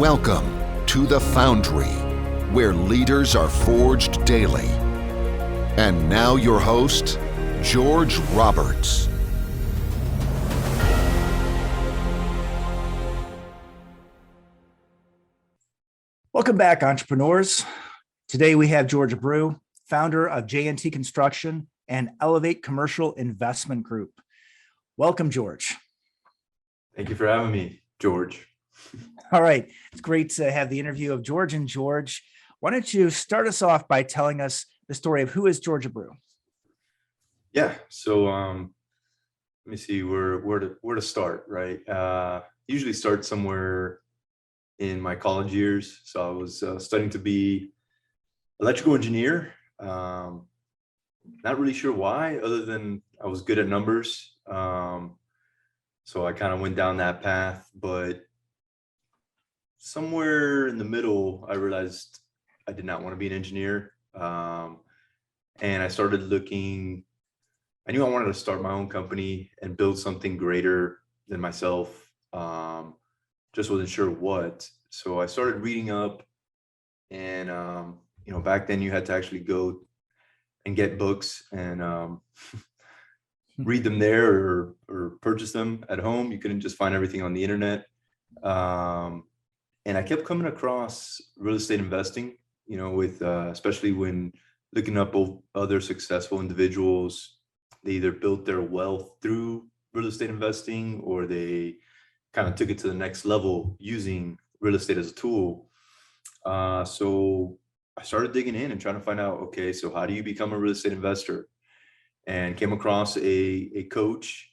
Welcome to the Foundry, where leaders are forged daily. And now your host, George Roberts. Welcome back, entrepreneurs. Today we have Jorge Abreu, founder of J&T Construction and Elevate Commercial Investment Group. Welcome, George. Thank you for having me, George. All right. It's great to have the interview of George and George. Why don't you start us off by telling us the story of who is Jorge Abreu? Yeah. So let me see where to start, right? Usually start somewhere in my college years. So I was studying to be electrical engineer. Not really sure why, other than I was good at numbers. So I kind of went down that path, but somewhere in the middle, I realized I did not want to be an engineer. And I started looking, I knew I wanted to start my own company and build something greater than myself. Just wasn't sure what. So I started reading up, and, back then you had to actually go and get books and read them there or purchase them at home. You couldn't just find everything on the internet. And I kept coming across real estate investing, with especially when looking up other successful individuals. They either built their wealth through real estate investing, or they kind of took it to the next level using real estate as a tool. So I started digging in and trying to find out, okay, so how do you become a real estate investor? And came across a coach,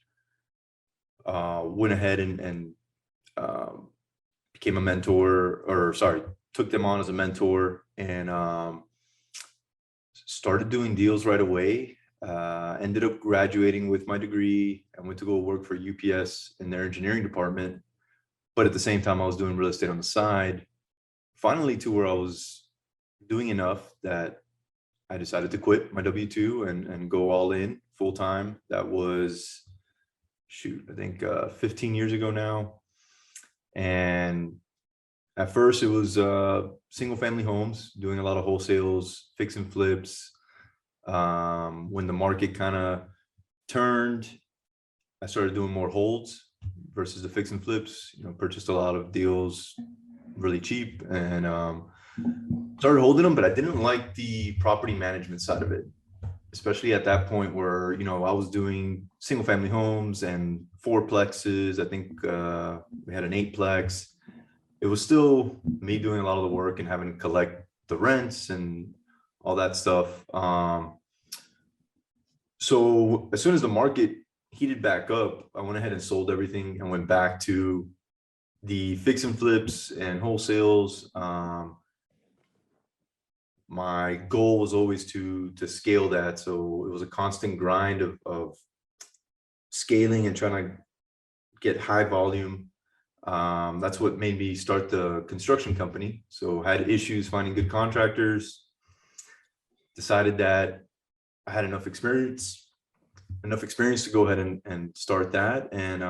went ahead and became a mentor, took them on as a mentor, and started doing deals right away. Ended up graduating with my degree and went to go work for UPS in their engineering department. But at the same time, I was doing real estate on the side, finally to where I was doing enough that I decided to quit my W-2 and go all in full time. That was, I think 15 years ago now. And at first it was single family homes, doing a lot of wholesales, fix and flips. When the market kind of turned, I started doing more holds versus the fix and flips. Purchased a lot of deals really cheap and started holding them, but I didn't like the property management side of it, especially at that point where, I was doing single family homes and fourplexes. I think we had an 8plex. It was still me doing a lot of the work and having to collect the rents and all that stuff. So as soon as the market heated back up, I went ahead and sold everything and went back to the fix and flips and wholesales. My goal was always to scale that. So it was a constant grind of scaling and trying to get high volume. That's what made me start the construction company. So had issues finding good contractors, decided that I had enough experience to go ahead and start that. And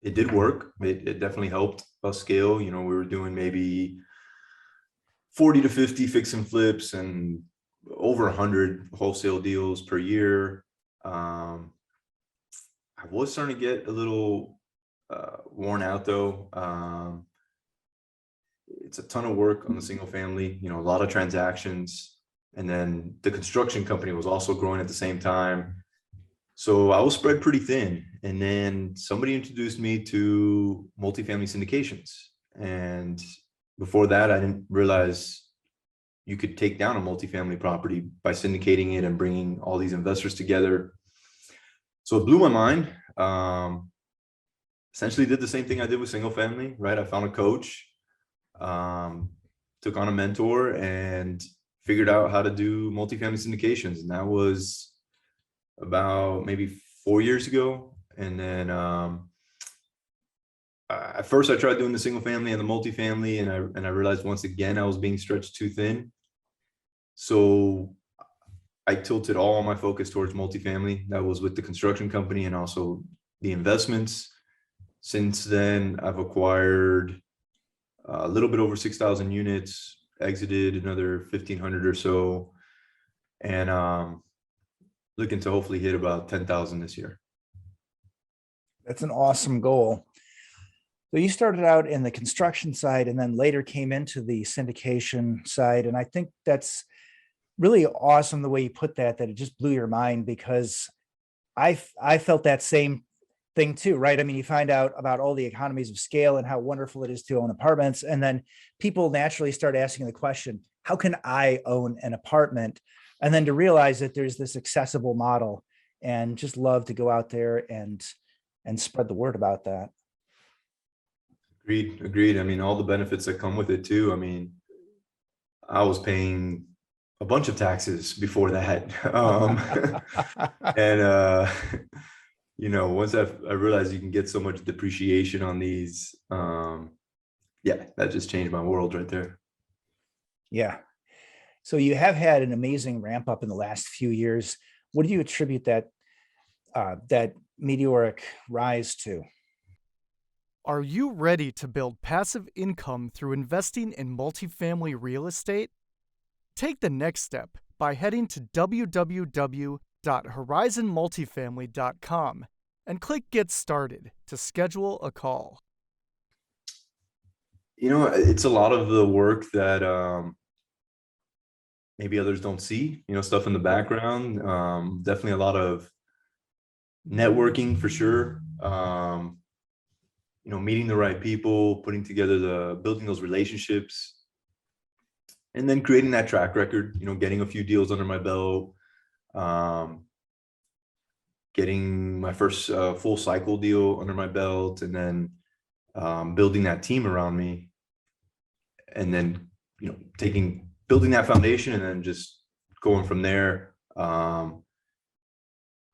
it did work. It definitely helped us scale. We were doing maybe 40 to 50 fix and flips and over 100 wholesale deals per year. I was starting to get a little worn out though. It's a ton of work on the single family, a lot of transactions. And then the construction company was also growing at the same time. So I was spread pretty thin. And then somebody introduced me to multifamily syndications. And before that, I didn't realize you could take down a multifamily property by syndicating it and bringing all these investors together. So it blew my mind. Essentially did the same thing I did with single family, right? I found a coach, took on a mentor, and figured out how to do multifamily syndications. And that was about maybe 4 years ago. And then at first I tried doing the single family and the multifamily, and I realized once again I was being stretched too thin. So I tilted all my focus towards multifamily. That was with the construction company and also the investments. Since then, I've acquired a little bit over 6,000 units, exited another 1,500 or so, and looking to hopefully hit about 10,000 this year. That's an awesome goal. So you started out in the construction side and then later came into the syndication side. And I think that's really awesome the way you put that it just blew your mind, because I felt that same thing too, right? I mean, you find out about all the economies of scale and how wonderful it is to own apartments. And then people naturally start asking the question, how can I own an apartment? And then to realize that there's this accessible model, and just love to go out there and spread the word about that. Agreed. I mean, all the benefits that come with it too. I mean, I was paying a bunch of taxes before that. And, once I realized you can get so much depreciation on these, that just changed my world right there. Yeah. So you have had an amazing ramp up in the last few years. What do you attribute that meteoric rise to? Are you ready to build passive income through investing in multifamily real estate? Take the next step by heading to www.horizonmultifamily.com and click Get Started to schedule a call. It's a lot of the work that maybe others don't see, stuff in the background. Definitely a lot of networking for sure. Meeting the right people, putting together building those relationships, and then creating that track record, getting a few deals under my belt, getting my first full cycle deal under my belt, and then building that team around me, and then, building that foundation and then just going from there.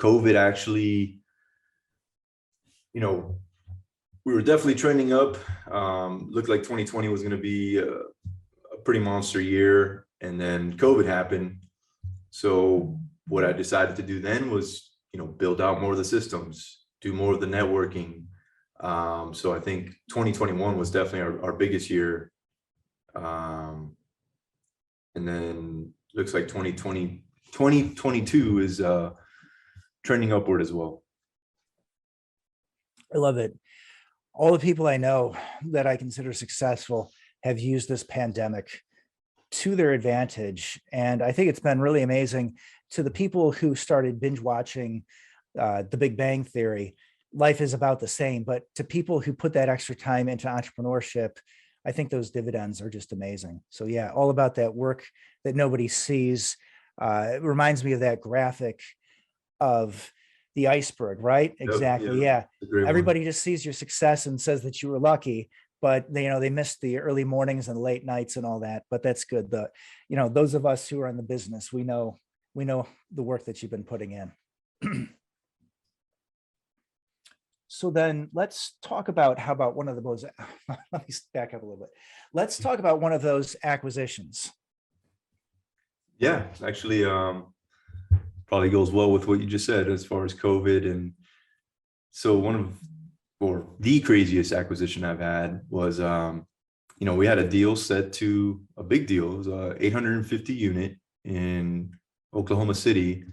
COVID actually, we were definitely trending up. Looked like 2020 was going to be a pretty monster year, and then COVID happened. So what I decided to do then was, build out more of the systems, do more of the networking. So I think 2021 was definitely our biggest year. And then looks like 2022 is trending upward as well. I love it. All the people I know that I consider successful have used this pandemic to their advantage. And I think it's been really amazing. To the people who started binge watching The Big Bang Theory, life is about the same. But to people who put that extra time into entrepreneurship, I think those dividends are just amazing. So yeah, all about that work that nobody sees. It reminds me of that graphic of the iceberg, right? Exactly. Yeah. Everybody just sees your success and says that you were lucky, but they missed the early mornings and late nights and all that. But that's good. Those of us who are in the business, we know the work that you've been putting in. So then let's talk about one of those. Let me back up a little bit. Let's talk about one of those acquisitions. Yeah, actually, probably goes well with what you just said as far as COVID. And so the craziest acquisition I've had was, we had a deal set to a big deal. It was a 850 unit in Oklahoma City,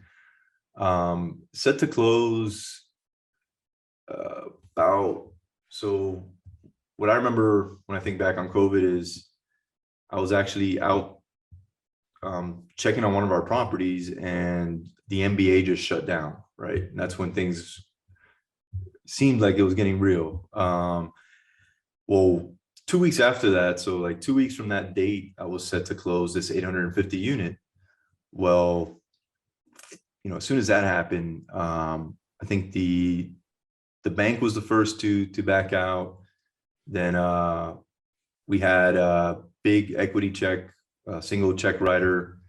set to close so what I remember when I think back on COVID is I was actually out checking on one of our properties, and the NBA just shut down, right? And that's when things seemed like it was getting real. Well, 2 weeks after that, so like 2 weeks from that date, I was set to close this 850 unit. Well, as soon as that happened, I think the bank was the first to back out. Then we had a big equity check, single check writer.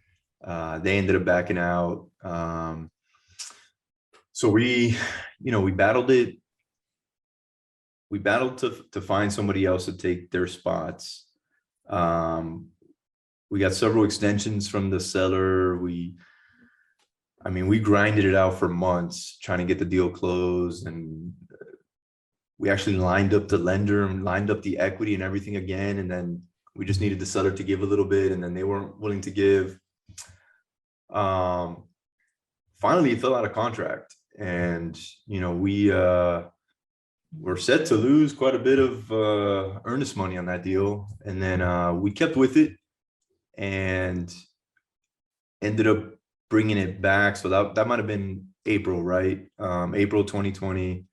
They ended up backing out. So we battled it. We battled to find somebody else to take their spots. We got several extensions from the seller. We grinded it out for months trying to get the deal closed, and we actually lined up the lender and lined up the equity and everything again. And then we just needed the seller to give a little bit, and then they weren't willing to give. Finally, it fell out of contract, and we were set to lose quite a bit of earnest money on that deal. And then we kept with it and ended up bringing it back. So that might have been April, right? April 2020.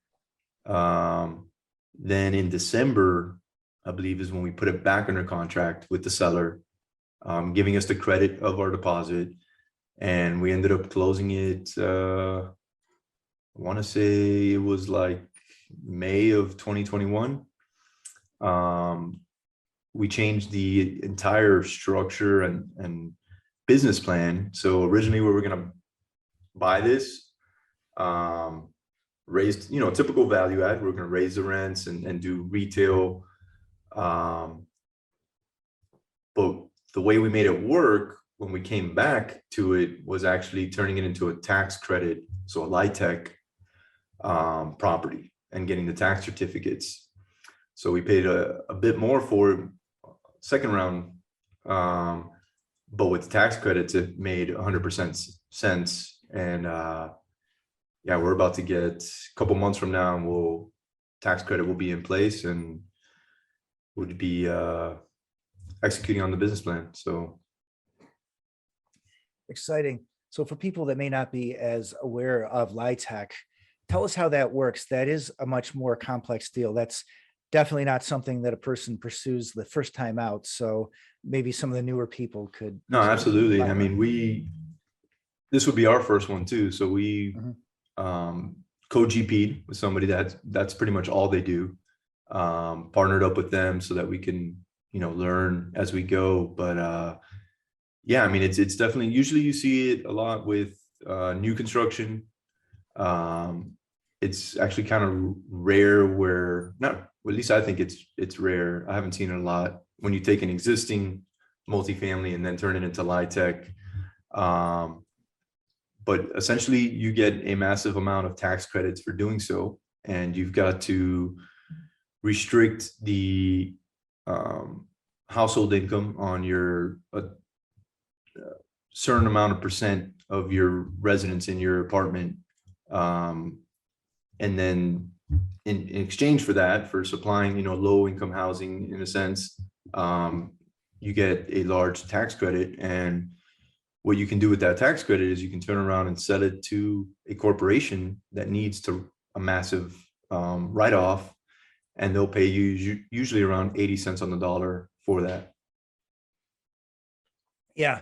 Then in December, I believe, is when we put it back under contract with the seller, giving us the credit of our deposit. And we ended up closing it, I want to say it was like May of 2021. We changed the entire structure and business plan. So originally we were going to buy this, raised, typical value add. We're going to raise the rents and do retail. But the way we made it work when we came back to it was actually turning it into a tax credit. So a LIHTC property and getting the tax certificates. So we paid a bit more for it, second round. But with the tax credits, it made 100% sense. And yeah, we're about to get a couple months from now, and tax credit will be in place and would be executing on the business plan. So exciting. So for people that may not be as aware of LIHTC, tell us how that works. That is a much more complex deal. That's definitely not something that a person pursues the first time out. So maybe some of the newer people could. No, absolutely. I mean, this would be our first one too. So we co-GP'd with somebody that's pretty much all they do. Partnered up with them so that we can, learn as we go. But yeah, I mean, it's definitely, usually you see it a lot with new construction. It's actually kind of rare where, at least I think it's rare. I haven't seen it a lot when you take an existing multifamily and then turn it into LIHTC. But essentially you get a massive amount of tax credits for doing so. And you've got to restrict the household income on your certain amount of percent of your residence in your apartment. And then in exchange for that, for supplying, low income housing in a sense, you get a large tax credit. And what you can do with that tax credit is you can turn around and sell it to a corporation that needs a massive write-off, and they'll pay you usually around 80 cents on the dollar for that. Yeah,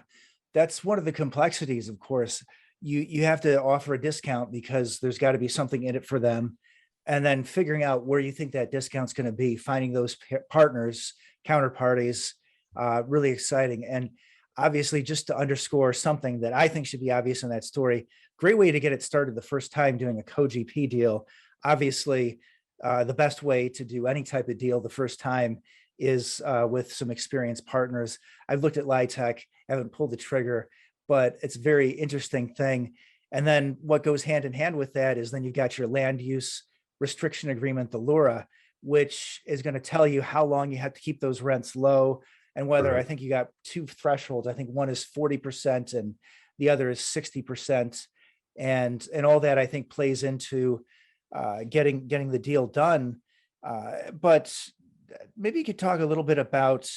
that's one of the complexities, of course. You have to offer a discount because there's got to be something in it for them. And then figuring out where you think that discount's going to be, finding those partners, counterparties, really exciting. And obviously, just to underscore something that I think should be obvious in that story, great way to get it started the first time doing a co-GP deal. Obviously, the best way to do any type of deal the first time is with some experienced partners. I've looked at LIHTC, haven't pulled the trigger, but it's a very interesting thing. And then what goes hand in hand with that is then you've got your land use restriction agreement, the LURA, which is going to tell you how long you have to keep those rents low, and whether, I think you got two thresholds. I think one is 40% and the other is 60%. And all that, I think, plays into getting the deal done. But maybe you could talk a little bit about,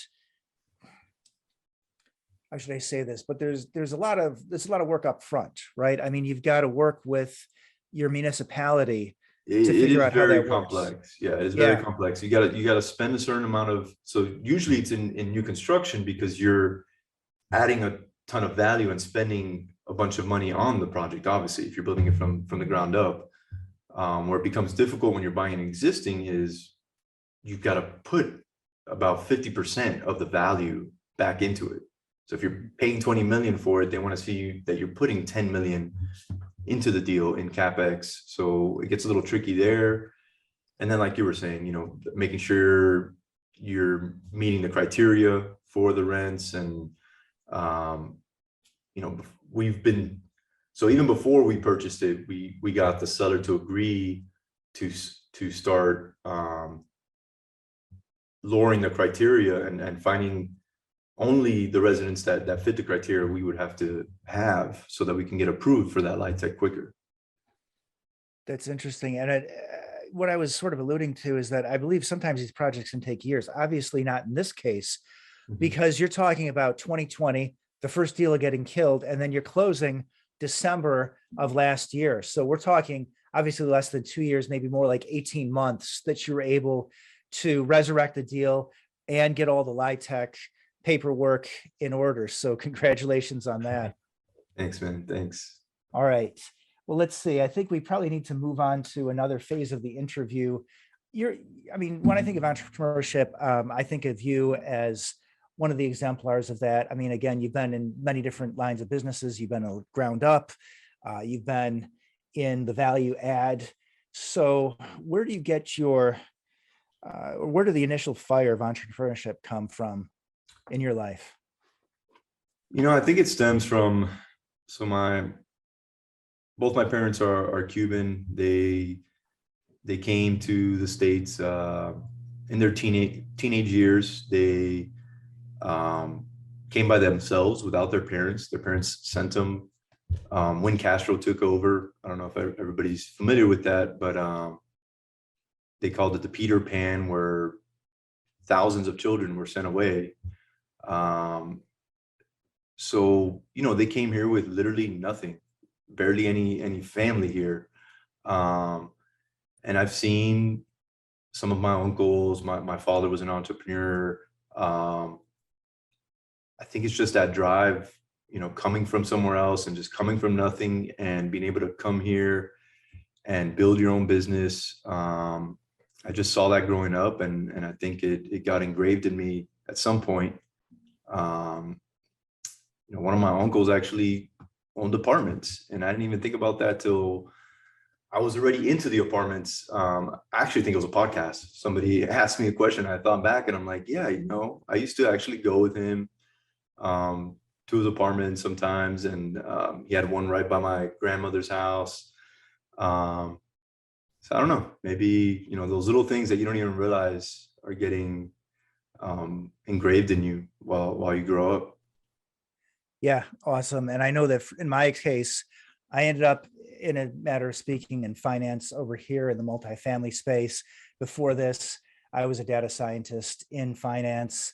how should I say this? But there's a lot of work up front, right? I mean, you've got to work with your municipality to figure out how that complex. works. Yeah, it is very complex. You gotta spend a certain amount of, so usually it's in new construction because you're adding a ton of value and spending a bunch of money on the project. Obviously, if you're building it from the ground up, where it becomes difficult when you're buying an existing is you've got to put about 50% of the value back into it. So if you're paying 20 million for it, they want to see that you're putting 10 million into the deal in CapEx. So it gets a little tricky there. And then, like you were saying, making sure you're meeting the criteria for the rents. And, so even before we purchased it, we got the seller to agree to start lowering the criteria and finding only the residents that fit the criteria we would have to have so that we can get approved for that light tech quicker. That's interesting. And what I was sort of alluding to is that I believe sometimes these projects can take years. Obviously not in this case, because you're talking about 2020, the first dealer getting killed, and then you're closing December of last year. So we're talking obviously less than 2 years, maybe more like 18 months that you were able to resurrect the deal and get all the LIHTC paperwork in order. So congratulations on that. Thanks, man. Thanks. All right. Well, let's see. I think we probably need to move on to another phase of the interview. When I think of entrepreneurship, I think of you as one of the exemplars of that. I mean, again, you've been in many different lines of businesses. You've been a ground up. You've been in the value add. So where do you get where did the initial fire of entrepreneurship come from in your life? I think it stems from, both my parents are Cuban. They came to the States in their teenage years. They came by themselves without their parents. Their parents sent them when Castro took over. I don't know if everybody's familiar with that, but they called it the Peter Pan, where thousands of children were sent away. So, they came here with literally nothing, barely any family here. And I've seen some of my uncles, my father was an entrepreneur. I think it's just that drive, coming from somewhere else and just coming from nothing and being able to come here and build your own business. I just saw that growing up, and I think it got engraved in me at some point. One of my uncles actually owned apartments, and I didn't even think about that till I was already into the apartments. I actually think it was a podcast. Somebody asked me a question. I thought back and I'm like, yeah, I used to actually go with him to his apartment sometimes. And he had one right by my grandmother's house. So I don't know, maybe, those little things that you don't even realize are getting engraved in you while you grow up. Yeah, awesome. And I know that in my case, I ended up, in a matter of speaking, in finance over here in the multifamily space. Before this, I was a data scientist in finance.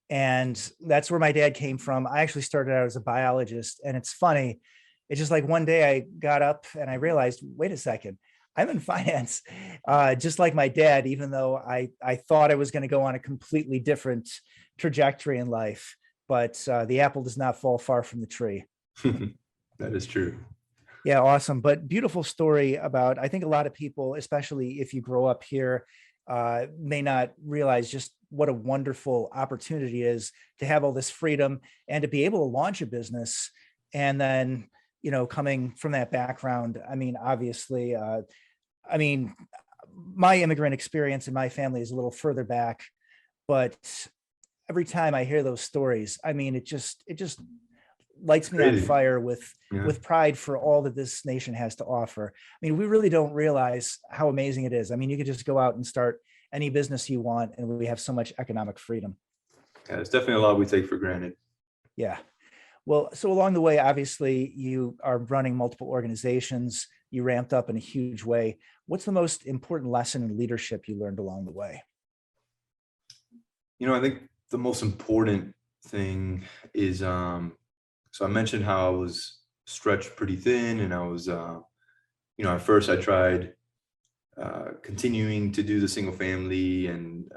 And that's where my dad came from. I actually started out as a biologist. And it's funny. It's just like one day I got up and I realized, wait a second, I'm in finance, just like my dad, even though I thought I was going to go on a completely different trajectory in life. But the apple does not fall far from the tree. That is true. Yeah, awesome. But beautiful story about, I think a lot of people, especially if you grow up here, may not realize just what a wonderful opportunity it is to have all this freedom and to be able to launch a business. And then, coming from that background, obviously, my immigrant experience in my family is a little further back, but every time I hear those stories, it just lights me on fire with pride for all that this nation has to offer. We really don't realize how amazing it is. You could just go out and start any business you want, and we have so much economic freedom. Yeah, it's definitely a lot we take for granted. Yeah. Well, so along the way, obviously, you are running multiple organizations. You ramped up in a huge way. What's the most important lesson in leadership you learned along the way? I think the most important thing is, so I mentioned how I was stretched pretty thin, and I was, at first I tried continuing to do the single family, and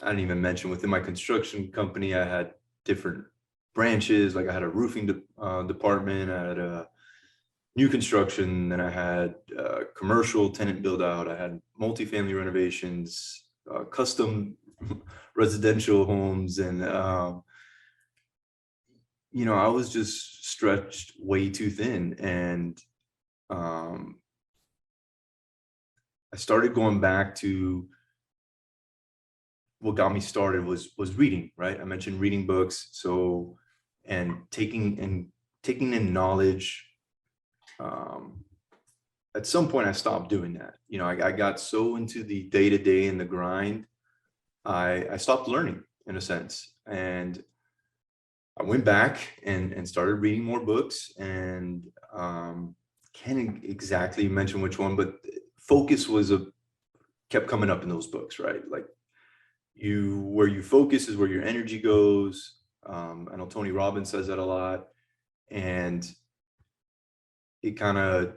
I didn't even mention within my construction company, I had different branches. Like I had a roofing department, I had a new construction, then I had commercial tenant build out, I had multifamily renovations, custom residential homes, and I was just stretched way too thin, and I started going back to what got me started was reading, right? I mentioned reading books, so and taking in knowledge at some point I stopped doing that. I got so into the day-to-day and the grind, I stopped learning in a sense. And I went back and started reading more books, and can't exactly mention which one, but focus kept coming up in those books, right? Like where you focus is where your energy goes. I know Tony Robbins says that a lot. And it kind of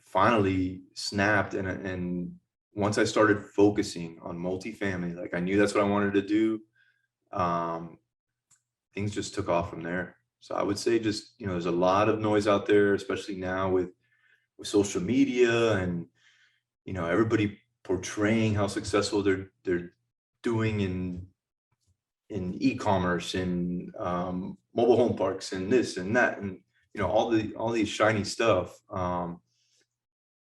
finally snapped. And once I started focusing on multifamily, like I knew that's what I wanted to do. Things just took off from there. So I would say just, there's a lot of noise out there, especially now with social media and, everybody portraying how successful they're doing in e-commerce and mobile home parks and this and that. And, all these shiny stuff. You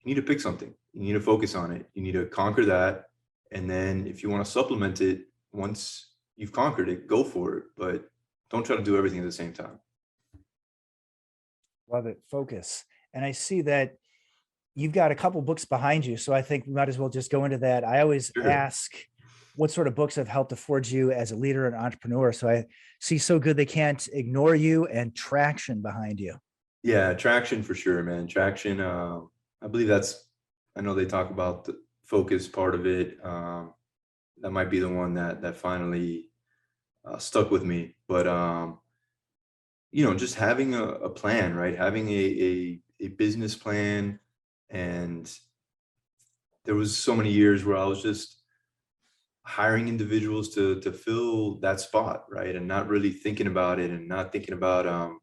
need to pick something. You need to focus on it. You need to conquer that. And then if you want to supplement it, once you've conquered it, go for it. But don't try to do everything at the same time. Love it. Focus. And I see that you've got a couple books behind you. So I think we might as well just go into that. I always ask what sort of books have helped to forge you as a leader and entrepreneur. So I see So Good They Can't Ignore You and Traction behind you. Yeah, Traction for sure, man. Traction. I believe I know they talk about the focus part of it. That might be the one that finally stuck with me. But, just having a plan, right? Having a business plan. And there was so many years where I was just hiring individuals to fill that spot, right? And not really thinking about it, and not thinking about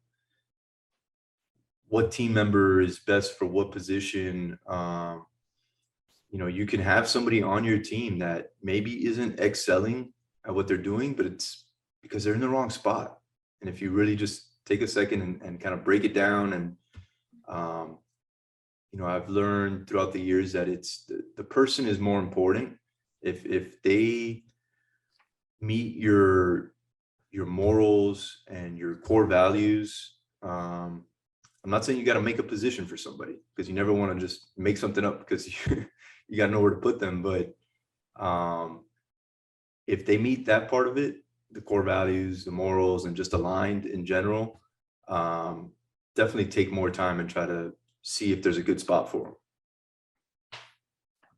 what team member is best for what position. You can have somebody on your team that maybe isn't excelling at what they're doing, but it's because they're in the wrong spot. And if you really just take a second and kind of break it down, and I've learned throughout the years that it's the person is more important. If they meet your morals and your core values, I'm not saying you got to make a position for somebody, because you never want to just make something up because you got nowhere to put them. But if they meet that part of it, the core values, the morals, and just aligned in general, definitely take more time and try to see if there's a good spot for them.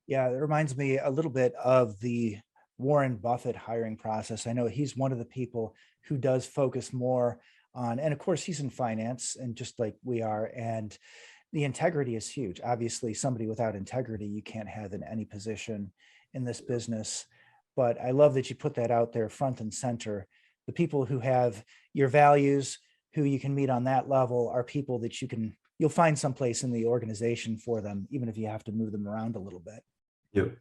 Yeah, it reminds me a little bit of the Warren Buffett hiring process. I know he's one of the people who does focus more on, and of course he's in finance, and just like we are, and the integrity is huge. Obviously, somebody without integrity, you can't have in any position in this business. But I love that you put that out there front and center. The people who have your values, who you can meet on that level, are people that you'll find someplace in the organization for them, even if you have to move them around a little bit. Yep.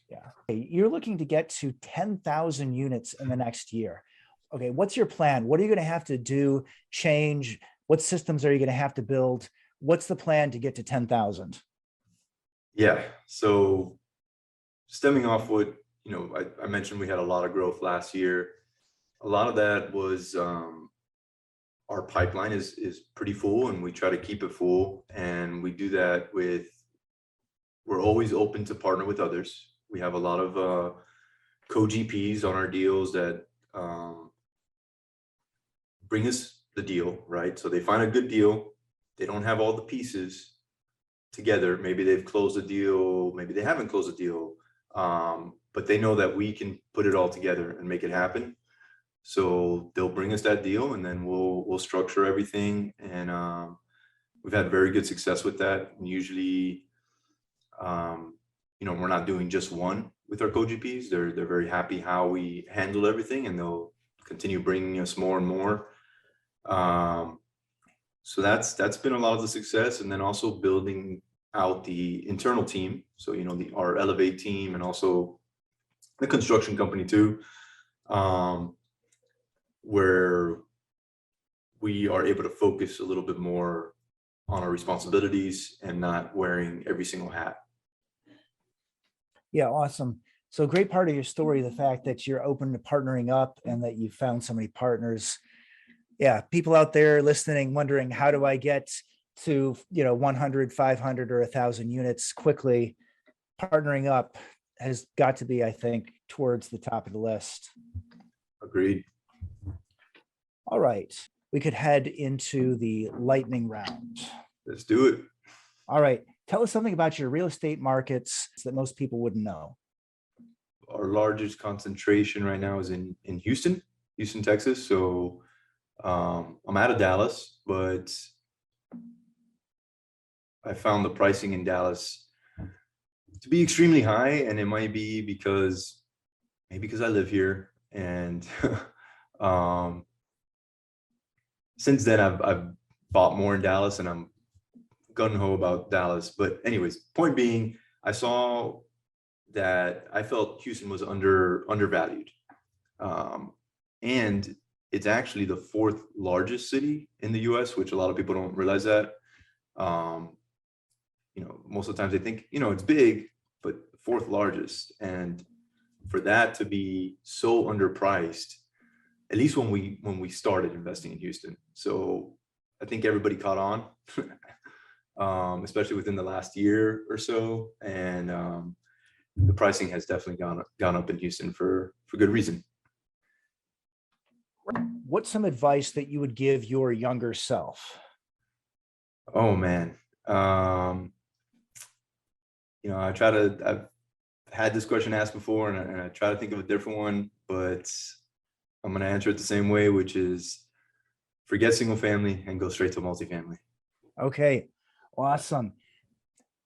Yeah. Okay, you're looking to get to 10,000 units in the next year. Okay, what's your plan? What are you going to have to do, change? What systems are you going to have to build? What's the plan to get to 10,000? Yeah. So stemming off what, I mentioned, we had a lot of growth last year. A lot of that was our pipeline is pretty full, and we try to keep it full. And we do that we're always open to partner with others. We have a lot of co-GPs on our deals that bring us the deal, right? So they find a good deal. They don't have all the pieces together. Maybe they've closed a deal, maybe they haven't closed a deal, but they know that we can put it all together and make it happen. So they'll bring us that deal, and then we'll structure everything. And we've had very good success with that. And usually, we're not doing just one with our co-GPs. They're very happy how we handle everything, and they'll continue bringing us more and more. So that's been a lot of the success. And then also building out the internal team. So, our Elevate team, and also the construction company too, where we are able to focus a little bit more on our responsibilities and not wearing every single hat. Yeah, awesome. So great part of your story, the fact that you're open to partnering up and that you found so many partners. Yeah, people out there listening, wondering, how do I get to, 100, 500, or 1,000 units quickly, partnering up has got to be, I think, towards the top of the list. Agreed. All right, we could head into the lightning round. Let's do it. All right, tell us something about your real estate markets that most people wouldn't know. Our largest concentration right now is in Houston, Texas. So I'm out of Dallas, but I found the pricing in Dallas to be extremely high, and it might be because I live here, and since then I've bought more in Dallas, and I'm gung-ho about Dallas. But anyways, point being, I saw that I felt Houston was undervalued, and it's actually the fourth largest city in the U.S., which a lot of people don't realize that. Most of the times they think, it's big, but fourth largest. And for that to be so underpriced, at least when we started investing in Houston. So I think everybody caught on, especially within the last year or so. And the pricing has definitely gone up in Houston for good reason. What's some advice that you would give your younger self? Oh man. I've had this question asked before, and I try to think of a different one, but I'm going to answer it the same way, which is forget single family and go straight to multifamily. Okay, awesome.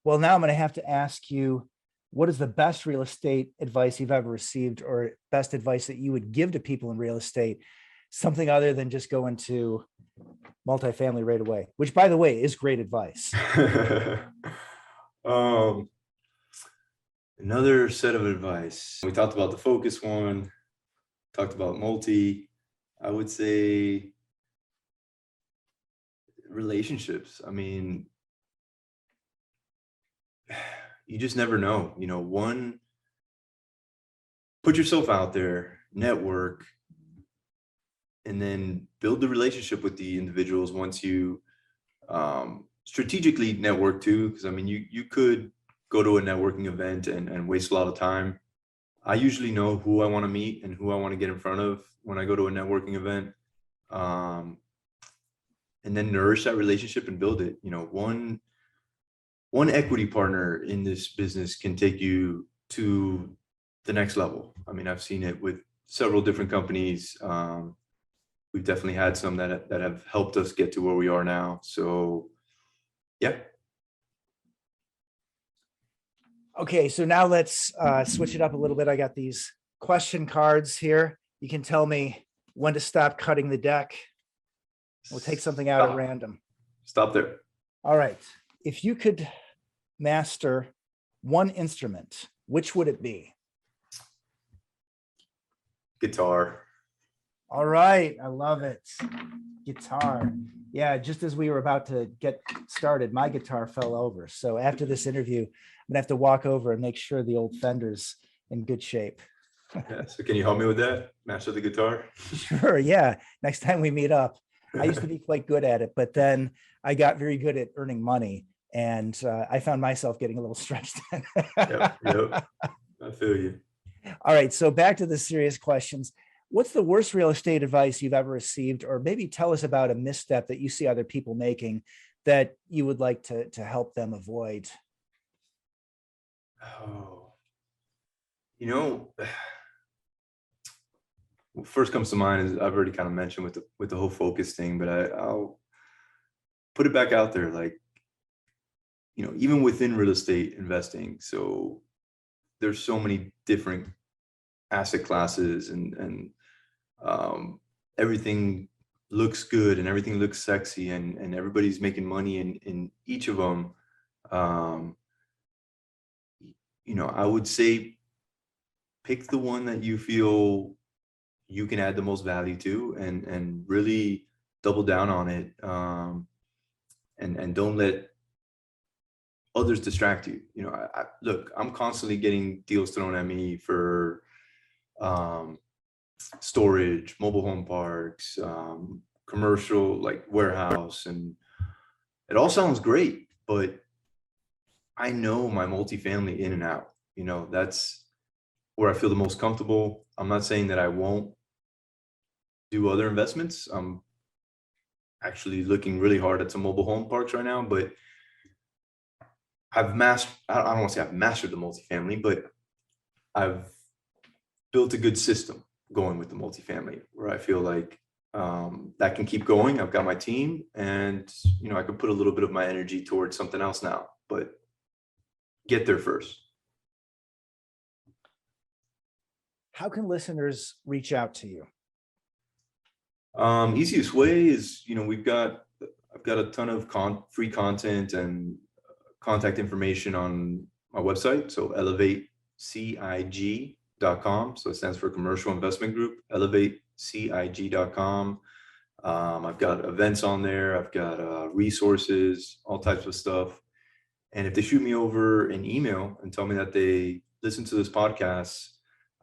Well, now I'm going to have to ask you, what is the best real estate advice you've ever received, or best advice that you would give to people in real estate? Something other than just go into multifamily right away, which, by the way, is great advice. Another set of advice. We talked about the focus one, talked about multi. I would say relationships. I mean, you just never know. Put yourself out there, network, and then build the relationship with the individuals once you strategically network too. Because I mean, you could go to a networking event and waste a lot of time. I usually know who I want to meet and who I want to get in front of when I go to a networking event, and then nourish that relationship and build it. One equity partner in this business can take you to the next level. I mean, I've seen it with several different companies. We've definitely had some that have helped us get to where we are now. So, yeah. Okay, so now let's switch it up a little bit. I got these question cards here. You can tell me when to stop cutting the deck. We'll take something out at random. Stop there. All right. If you could master one instrument, which would it be? Guitar. All right. I love it. Guitar. Yeah, just as we were about to get started, my guitar fell over. So after this interview, I'm gonna have to walk over and make sure the old Fender's in good shape. Yeah, so can you help me with that? Master the guitar? Sure, yeah. Next time we meet up. I used to be quite good at it, but then I got very good at earning money, and I found myself getting a little stretched. Yep. I feel you. All right, so back to the serious questions. What's the worst real estate advice you've ever received? Or maybe tell us about a misstep that you see other people making that you would like to help them avoid. Oh, what first comes to mind is I've already kind of mentioned with the whole focus thing, but I'll put it back out there. Like, even within real estate investing, so there's so many different asset classes, and everything looks good and everything looks sexy, and everybody's making money in each of them. I would say pick the one that you feel you can add the most value to, and really double down on it, and don't let others distract you. Look, I'm constantly getting deals thrown at me for storage, mobile home parks, commercial like warehouse, and it all sounds great, but I know my multifamily in and out. You know, that's where I feel the most comfortable. I'm not saying that I won't do other investments. I'm actually looking really hard at some mobile home parks right now, but I've mastered, I don't want to say I've mastered the multifamily, but I've built a good system going with the multifamily where I feel like that can keep going. I've got my team, and you know, I could put a little bit of my energy towards something else now, but get there first. How can listeners reach out to you? Easiest way is, you know, I've got a ton of free content and contact information on my website. So elevatecig.com. So it stands for Commercial Investment Group, elevatecig.com. I've got events on there. I've got resources, all types of stuff. And if they shoot me over an email and tell me that they listen to this podcast,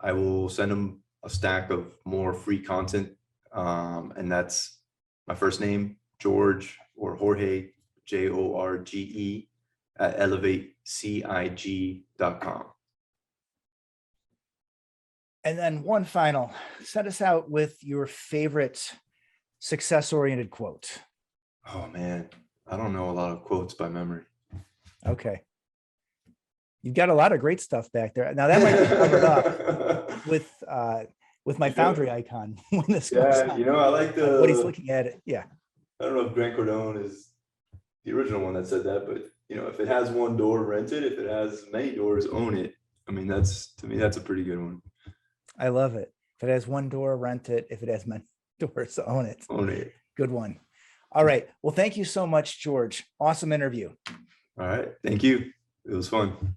I will send them a stack of more free content. And that's my first name, George, or Jorge, Jorge, at elevatecig.com. And then one final, send us out with your favorite success-oriented quote. Oh man, I don't know a lot of quotes by memory. Okay. You've got a lot of great stuff back there. Now that might be covered up with my Foundery icon when this goes on. You know, I like what he's looking at it. Yeah. I don't know if Grant Cardone is the original one that said that, but you know, if it has one door, rent it. If it has many doors, own it. I mean, to me, that's a pretty good one. I love it. If it has one door, rent it. If it has many doors, own it. Own it. Good one. All right. Well, thank you so much, George. Awesome interview. All right. Thank you. It was fun.